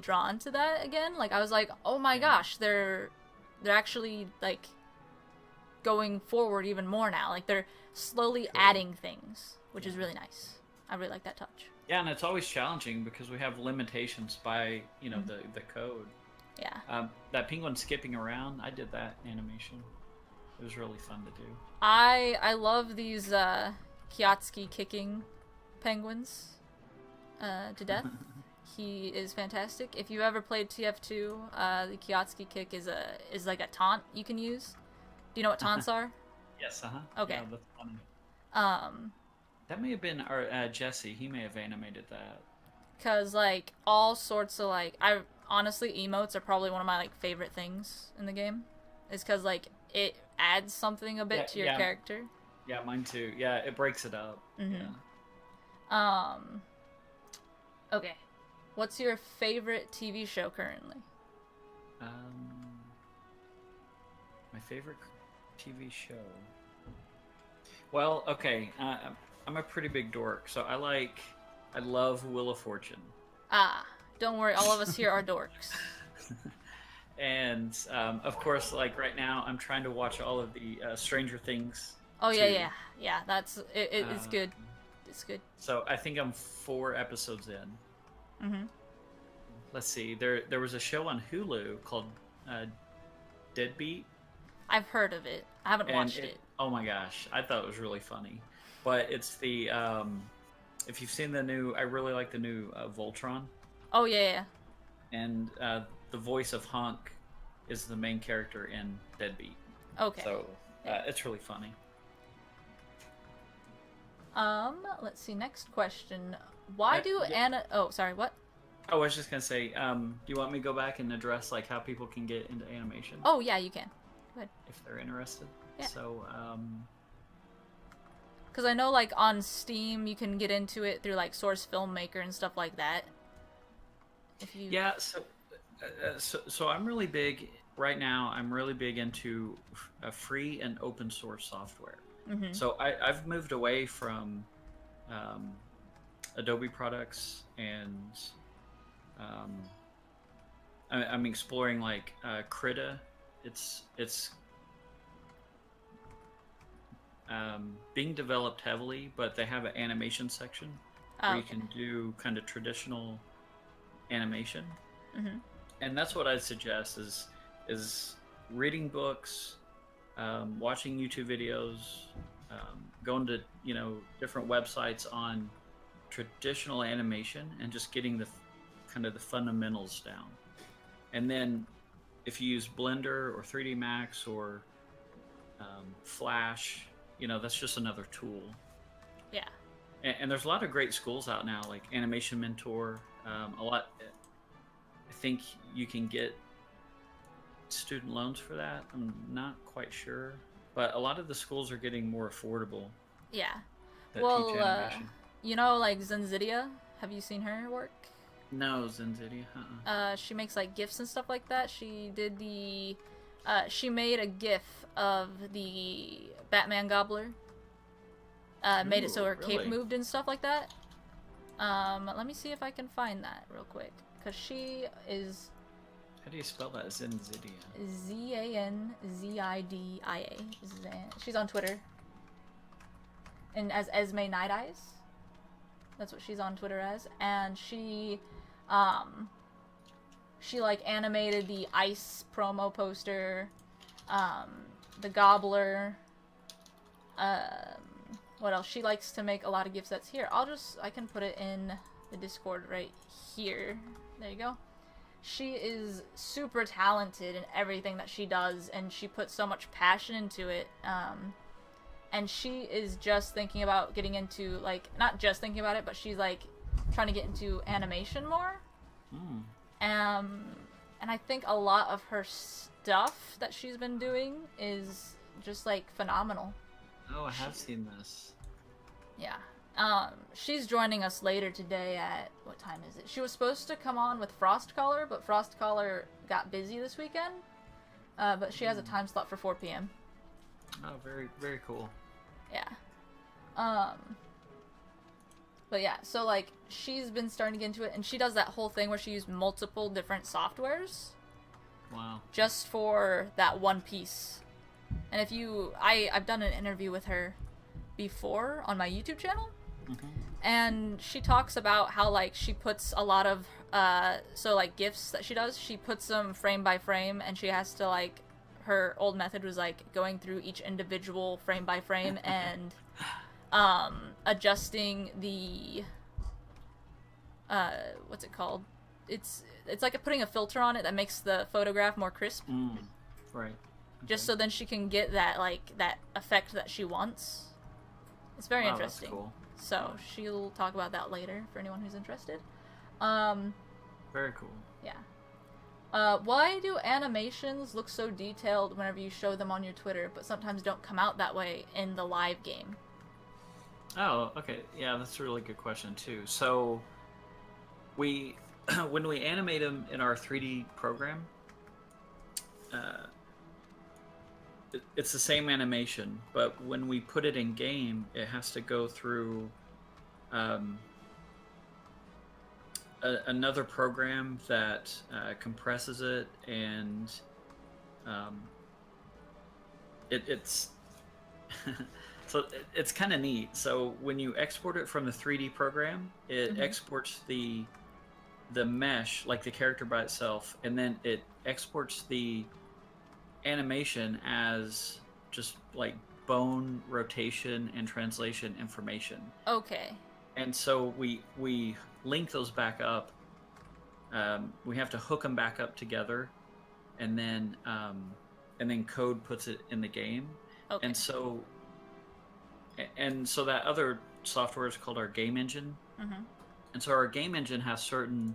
drawn to that again. Like I was like, oh my gosh, they're actually like going forward even more now. Like they're slowly adding things, which is really nice. I really like that touch. Yeah, and it's always challenging because we have limitations by the code. Yeah. That penguin skipping around, I did that animation. It was really fun to do. I love these Kiotsky kicking penguins to death. He is fantastic. If you ever played TF2, the Kiotsky kick is like a taunt you can use. Do you know what taunts are? Yes, Okay. Yeah, that's funny. Um, That may have been our Jesse. He may have animated that. Cause like all sorts of like I honestly emotes are probably one of my like favorite things in the game. Is cause like it adds something a bit to your character. Yeah, mine too. Yeah, it breaks it up. Mm-hmm. Yeah. Okay. What's your favorite TV show currently? My favorite TV show. Well, okay. I'm a pretty big dork, so I love Wheel of Fortune. Ah, don't worry, all of us here are dorks. And of course, like right now, I'm trying to watch all of the Stranger Things. Oh yeah. That's it. It's good. It's good. So I think I'm 4 episodes in. Mm-hmm. Let's see. There was a show on Hulu called Deadbeat. I've heard of it. I haven't watched it. Oh my gosh, I thought it was really funny. But it's the if you've seen the new, I really like the new Voltron. Oh yeah. And the voice of Hunk is the main character in Deadbeat. Okay. So it's really funny. Let's see. Next question. Why do Anna? Oh, sorry. What? Oh, I was just gonna say. Do you want me to go back and address like how people can get into animation? Oh yeah, you can. Go ahead. If they're interested. Yeah. So. Because I know, like, on Steam, you can get into it through, like, Source Filmmaker and stuff like that. If you... Yeah, so I'm really big, right now, I'm really big into free and open source software. Mm-hmm. So I've moved away from Adobe products, and I'm exploring, like, Krita. It's being developed heavily, but they have an animation section where you can do kind of traditional animation. Mm-hmm. And that's what I'd suggest is reading books, watching YouTube videos, going to different websites on traditional animation, and just getting the kind of the fundamentals down. And then if you use Blender or 3D Max or Flash, that's just another tool. Yeah. And there's a lot of great schools out now, like Animation Mentor. A lot. I think you can get student loans for that. I'm not quite sure, but a lot of the schools are getting more affordable. Yeah. That well, teach animation. Like Zenzidia. Have you seen her work? No, Zenzidia. She makes like GIFs and stuff like that. She did the. She made a GIF of the Batman Gobbler. Made it so her cape moved and stuff like that. Let me see if I can find that real quick, because she is. How do you spell that? Zenzidia. Zanzidia. She's on Twitter. And as Esme Night Eyes. That's what she's on Twitter as. And she like animated the Ice promo poster, the Gobbler. What else? She likes to make a lot of gift sets. Here, I can put it in the Discord right here. There you go. She is super talented in everything that she does, and she puts so much passion into it. And she is just thinking about getting into, like, not just thinking about it, but she's like trying to get into animation more. And I think a lot of her stuff that she's been doing is just like phenomenal. Oh, I have seen this. Yeah. She's joining us later today at, what time is it? She was supposed to come on with Frost Color, but Frost Color got busy this weekend. But she has a time slot for 4 p.m. Oh, very, very cool. Yeah. But yeah, so like she's been starting to get into it, and she does that whole thing where she used multiple different softwares. Wow. Just for that one piece. And if you, I've done an interview with her before on my YouTube channel, and she talks about how like she puts a lot of so like GIFs that she does, she puts them frame by frame, and she has to like, her old method was like going through each individual frame by frame and adjusting the what's it called? It's like putting a filter on it that makes the photograph more crisp. Right. Okay. Just so then she can get that like that effect that she wants. It's very interesting. That's cool. So she'll talk about that later for anyone who's interested. Very cool. Yeah. Why do animations look so detailed whenever you show them on your Twitter, but sometimes don't come out that way in the live game? Oh, okay. Yeah, that's a really good question too. So we when we animate them in our 3D program, it's the same animation, but when we put it in game, it has to go through another program that compresses it, and it's so it's kind of neat. So when you export it from the 3D program, it exports the mesh, like the character by itself, and then it exports the animation as just like bone rotation and translation information. Okay. And so we link those back up. We have to hook them back up together, and then code puts it in the game. Okay. And so that other software is called our game engine. And so our game engine has certain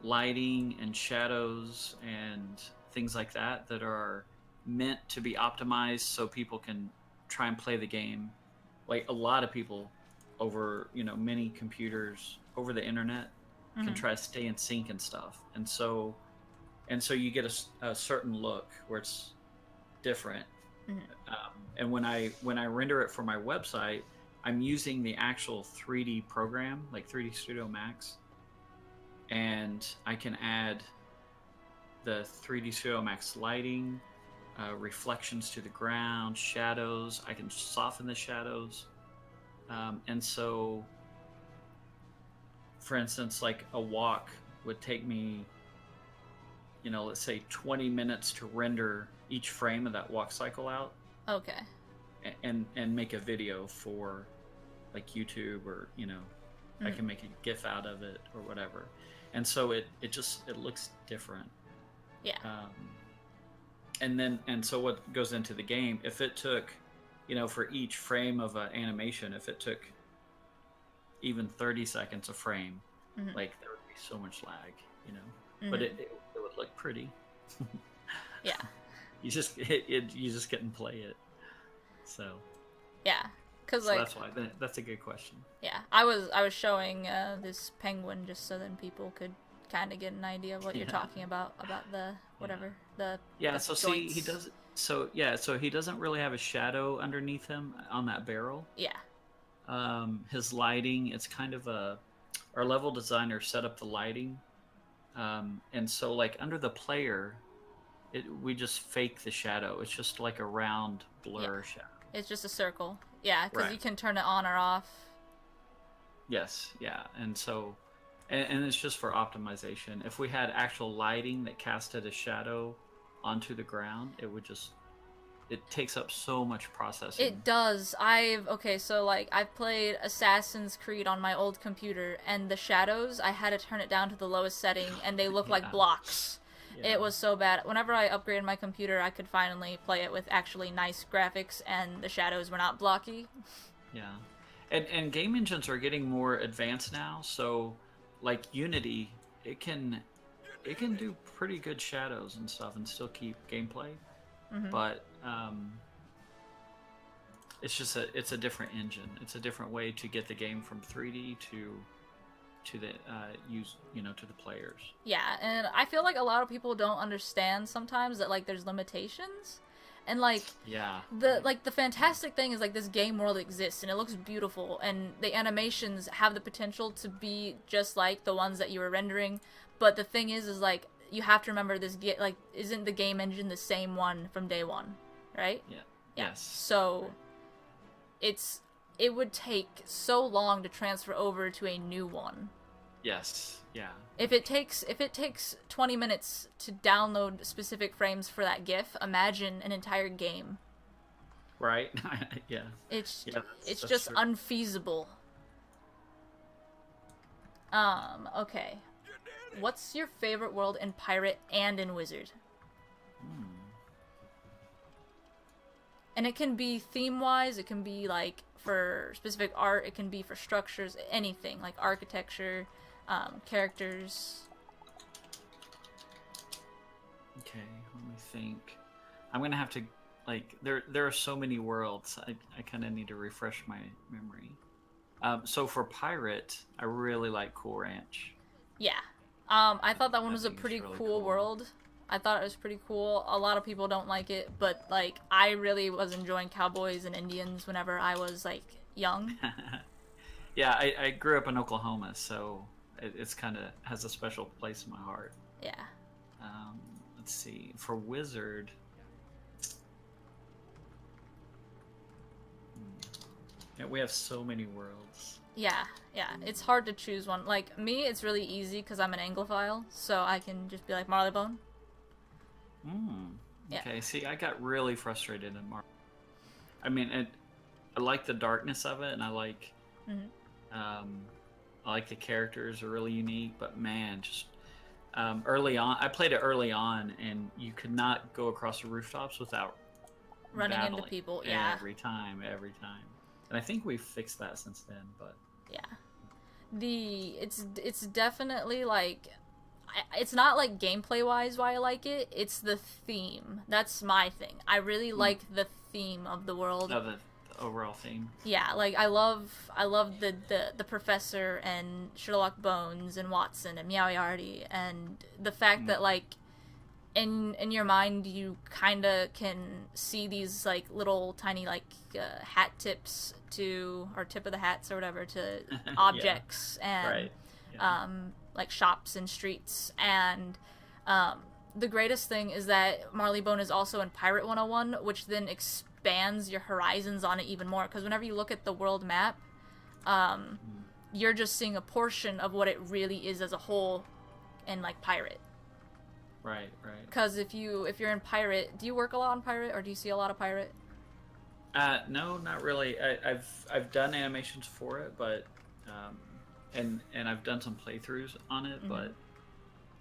lighting and shadows and things like that are meant to be optimized so people can try and play the game. Like a lot of people over, many computers over the internet can try to stay in sync and stuff. And so you get a certain look where it's different. And when I render it for my website, I'm using the actual 3D program, like 3D Studio Max, and I can add the 3D Studio Max lighting, reflections to the ground, shadows. I can soften the shadows. And so, for instance, like a walk would take me, let's say 20 minutes to render each frame of that walk cycle out. Okay. And make a video for like YouTube, or I can make a GIF out of it or whatever. And so it looks different. Yeah. And so what goes into the game, if it took, for each frame of an animation, if it took even 30 seconds a frame, like there would be so much lag, but it would look pretty. Yeah. You just get and play it. So. Yeah. Cause so that's why. That's a good question. Yeah, I was showing this penguin just so then people could kind of get an idea of what you're talking about the whatever the so joints. See, he does so he doesn't really have a shadow underneath him on that barrel. Yeah. His lighting, it's kind of our level designer set up the lighting, and so like under the player, we just fake the shadow. It's just like a round blur shadow. It's just a circle. Yeah, because you can turn it on or off. Yes, yeah. And so, and it's just for optimization. If we had actual lighting that casted a shadow onto the ground, it takes up so much processing. It does. So like I've played Assassin's Creed on my old computer, and the shadows, I had to turn it down to the lowest setting, and they look like blocks. Yeah. It was so bad. Whenever I upgraded my computer, I could finally play it with actually nice graphics, and the shadows were not blocky. Yeah. And game engines are getting more advanced now, so like Unity, it can do pretty good shadows and stuff and still keep gameplay. But it's a different engine. It's a different way to get the game from 3D to the to the players. Yeah, and I feel like a lot of people don't understand sometimes that like there's limitations, And like Yeah. the fantastic thing is like this game world exists and it looks beautiful and the animations have the potential to be just like the ones that you were rendering, but the thing is like you have to remember like isn't the game engine the same one from day one, right? Yeah. Yeah. Yes. So it would take so long to transfer over to a new one. Yes. Yeah. If it takes 20 minutes to download specific frames for that GIF, imagine an entire game. Right. Yeah. It's that's just true. unfeasible. Okay. What's your favorite world in Pirate and in Wizard? And it can be theme-wise, it can be like for specific art, it can be for structures, anything, like architecture, characters. Okay, let me think. I'm gonna have to, like, there are so many worlds. I kind of need to refresh my memory. So for Pirate, I really like Cool Ranch. Yeah. I thought that one I was a think it's pretty really cool cool. world. I thought it was pretty cool. A lot of people don't like it, but like I really was enjoying cowboys and Indians whenever I was like young. Yeah, I grew up in Oklahoma, so it's kind of has a special place in my heart. Yeah. Let's see. For Wizard, yeah, we have so many worlds. Yeah, it's hard to choose one. Like me, it's really easy because I'm an Anglophile, so I can just be like Marleybone. Yeah. Okay, see, I got really frustrated in Marvel. I mean, I like the darkness of it, and I like the characters are really unique. But man, just early on, I played it early on, and you could not go across the rooftops without Running into battling people, yeah. every time. And I think we've fixed that since then. But yeah, it's definitely like it's not like gameplay wise why I like it. It's the theme. That's my thing. I really like the theme of the world. the overall theme. Yeah, like I love the professor and Sherlock Bones and Watson and Meow Yardy, and the fact that like in your mind you kind of can see these like little tiny like hat tips or tip of the hats or whatever to objects and Right. Yeah. like shops and streets. And the greatest thing is that Marleybone is also in Pirate 101, which then expands your horizons on it even more, because whenever you look at the world map, you're just seeing a portion of what it really is as a whole in like Pirate. Right. Because if you're in Pirate, do you work a lot on Pirate, or do you see a lot of Pirate? No, not really. I've done animations for it, but and I've done some playthroughs on it, but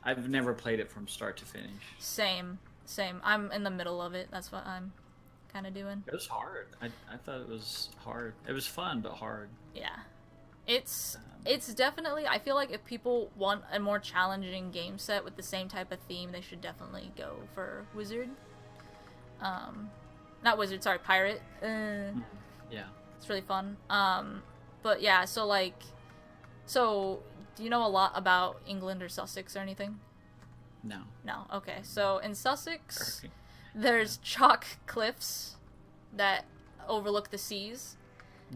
I've never played it from start to finish. Same. I'm in the middle of it. That's what I'm kind of doing. It was hard. I thought it was hard. It was fun, but hard. Yeah. It's definitely, I feel like if people want a more challenging game set with the same type of theme, they should definitely go for Wizard. Not Wizard, sorry, Pirate. Yeah. It's really fun. But yeah, so do you know a lot about England or Sussex or anything? No. No. Okay. So in Sussex, Perfect. there's chalk cliffs that overlook the seas.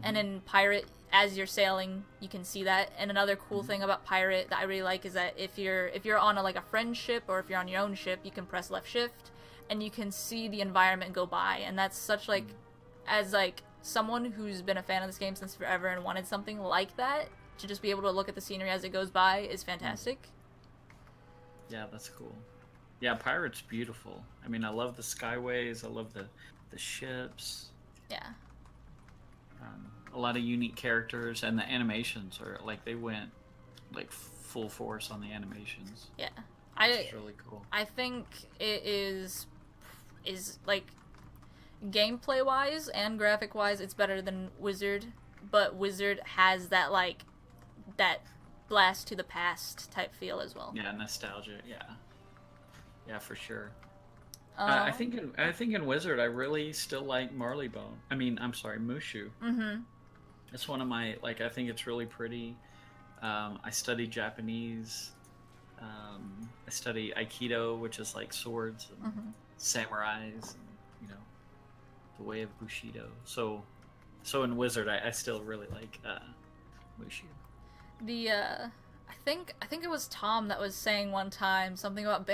And in Pirate, as you're sailing, you can see that. And another cool thing about Pirate that I really like is that if you're on a friend ship, or if you're on your own ship, you can press left shift and you can see the environment go by. And that's such like, as like someone who's been a fan of this game since forever and wanted something like that, to just be able to look at the scenery as it goes by is fantastic. Yeah, that's cool. Yeah, Pirate's beautiful. I mean, I love the skyways. I love the ships. Yeah. A lot of unique characters, and the animations are like they went like full force on the animations. Yeah. It's really cool. I think it is like gameplay wise and graphic wise it's better than Wizard, but Wizard has that like that blast to the past type feel as well. Yeah, nostalgia. Yeah, for sure. I think in Wizard I really still like Marleybone. I mean, I'm sorry, Mushu. It's one of my, like, I think it's really pretty. I study Japanese. I study Aikido, which is like swords and samurais. And, the way of Bushido. So in Wizard, I still really like Bushido. The I think it was Tom that was saying one time something about